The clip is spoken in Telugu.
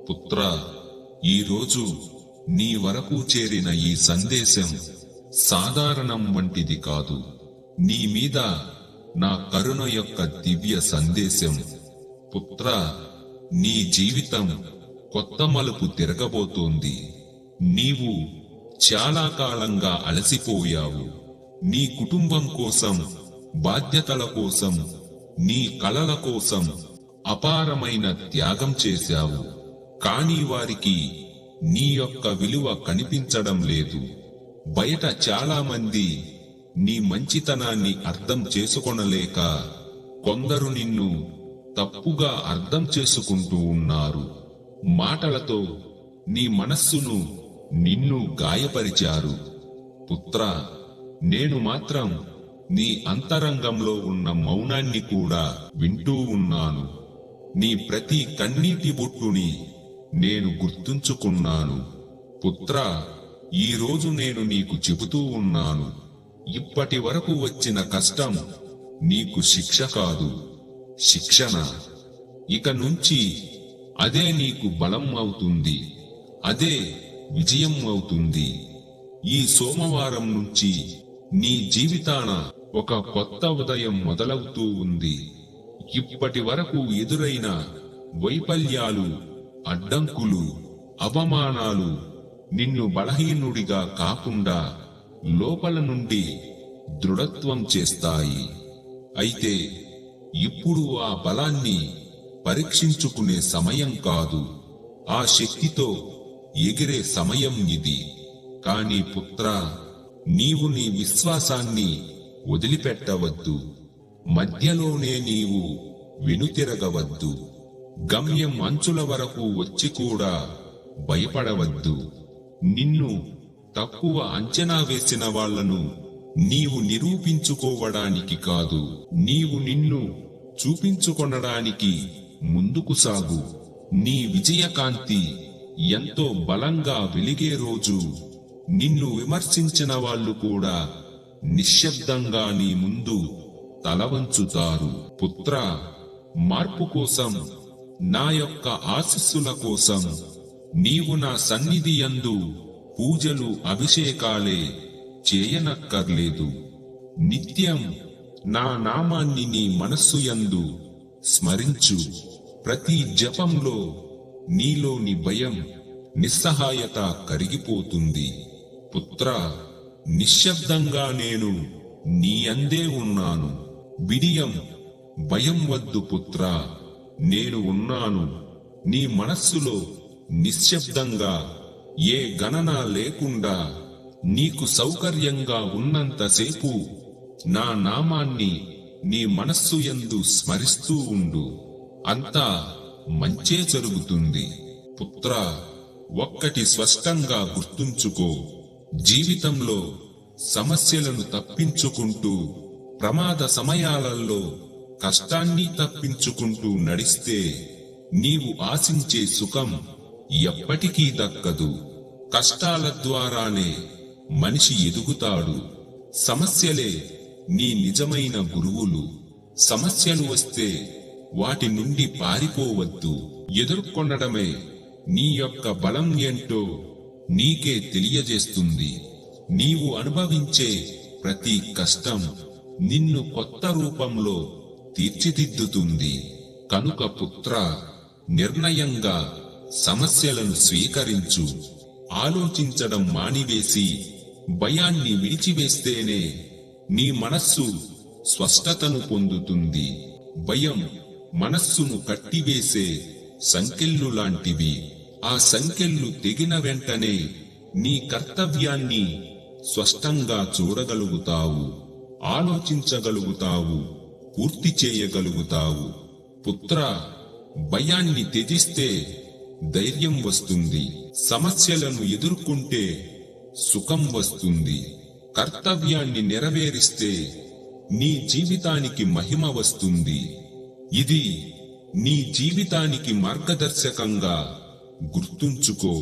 పుత్రా, ఈరోజు నీ వరకు చేరిన ఈ సందేశం సాధారణం వంటిది కాదు. నీ మీద నా కరుణ యొక్క దివ్య సందేశం. పుత్రా, నీ జీవితం కొత్త మలుపు తిరగబోతోంది. నీవు చాలా కాలంగా అలసిపోయావు. నీ కుటుంబం కోసం, బాధ్యతల కోసం, నీ కలల కోసం అపారమైన త్యాగం చేశావు. కానీ వారికి నీ యొక్క విలువ కనిపించడం లేదు. బయట చాలా మంది నీ మంచితనాన్ని అర్థం చేసుకొనలేక కొందరు నిన్ను తప్పుగా అర్థం చేసుకుంటూ ఉన్నారు. మాటలతో నీ మనస్సును నిన్ను గాయపరిచారు. పుత్రా, నేను మాత్రం నీ అంతరంగంలో ఉన్న మౌనాన్ని కూడా వింటూ ఉన్నాను. నీ ప్రతి కన్నీటి బొట్టుని నేను గుర్తుంచుకున్నాను. పుత్రా, ఈరోజు నేను నీకు చెబుతూ ఉన్నాను, ఇప్పటి వరకు వచ్చిన కష్టం నీకు శిక్ష కాదు, శిక్షణ. ఇక నుంచి అదే నీకు బలం అవుతుంది, అదే విజయం అవుతుంది. ఈ సోమవారం నుంచి నీ జీవితాన ఒక కొత్త ఉదయం మొదలవుతూ ఉంది. ఇప్పటి వరకు ఎదురైన వైఫల్యాలు, అడ్డంకులు, అవమానాలు నిన్ను బలహీనుడిగా కాకుండా లోపల నుండి దృఢత్వం చేస్తాయి. అయితే ఇప్పుడు ఆ బలాన్ని పరీక్షించుకునే సమయం కాదు, ఆ శక్తితో ఎగిరే సమయం ఇది. కాని పుత్రా, నీవు నీ విశ్వాసాన్ని వదిలిపెట్టవద్దు. మధ్యలోనే నీవు వెనుతిరగవద్దు. గమ్యం అంచుల వరకు వచ్చి కూడా భయపడవద్దు. నిన్ను తక్కువ అంచనా వేసిన వాళ్లను నీవు నిరూపించుకోవడానికి కాదు, నీవు నిన్ను చూపించుకొనడానికి ముందుకు సాగు. నీ విజయకాంతి ఎంతో బలంగా వెలిగే రోజు నిన్ను విమర్శించిన వాళ్ళు కూడా నిశ్శబ్దంగా నీ ముందు తలవంచుతారు. పుత్రా, మార్పు కోసం, నా యొక్క ఆశీస్సుల కోసం నీవు నా సన్నిధి యందు పూజలు, అభిషేకాలే చేయనక్కర్లేదు. నిత్యం నా నామాన్ని నీ మనస్సు యందు స్మరించు. ప్రతి జపంలో నీలోని భయం, నిస్సహాయత కరిగిపోతుంది. పుత్రా, నిశ్శబ్దంగా నేను నీ అందే ఉన్నాను. బిడియం, భయం వద్దు పుత్రా, నేను ఉన్నాను. నీ మనస్సులో నిశ్శబ్దంగా, ఏ గణన లేకుండా నీకు సౌకర్యంగా ఉన్నంతసేపు నా నామాన్ని నీ మనస్సు యందు స్మరిస్తూ ఉండు. అంతా మంచే జరుగుతుంది. పుత్రా, ఒక్కటి స్పష్టంగా గుర్తుంచుకో, జీవితంలో సమస్యలను తప్పించుకుంటూ, ప్రమాద సమయాలలో కష్టాన్ని తప్పించుకుంటూ నడిస్తే నీవు ఆశించే సుఖం ఎప్పటికీ దక్కదు. కష్టాల ద్వారానే మనిషి ఎదుగుతాడు. సమస్యలే నీ నిజమైన గురువులు. సమస్యలు వస్తే వాటి నుండి పారిపోవద్దు, ఎదుర్కొనడమే నీ యొక్క బలం ఏంటో నీకే తెలియజేస్తుంది. నీవు అనుభవించే ప్రతి కష్టం నిన్ను కొత్త రూపంలో తీర్చిదిద్దుతుంది. కనుక పుత్రా, నిర్ణయంగా సమస్యలను స్వీకరించు. ఆలోచించడం మానివేసి భయాన్ని విడిచివేస్తేనే నీ మనస్సు స్పష్టతను పొందుతుంది. భయం మనస్సును కట్టివేసే సంకెళ్ళు లాంటివి. ఆ సంకెళ్ళు తెగిన వెంటనే నీ కర్తవ్యాన్ని స్పష్టంగా చూడగలుగుతావు, ఆలోచించగలుగుతావు, పూర్తి చేయగలుగుతావు. పుత్రా, భయాన్ని త్యజిస్తే ధైర్యం వస్తుంది. సమస్యలను ఎదుర్కొంటే సుఖం వస్తుంది. కర్తవ్యాన్ని నెరవేరిస్తే నీ జీవితానికి మహిమ వస్తుంది. ఇది నీ జీవితానికి మార్గదర్శకంగా గుర్తుంచుకో.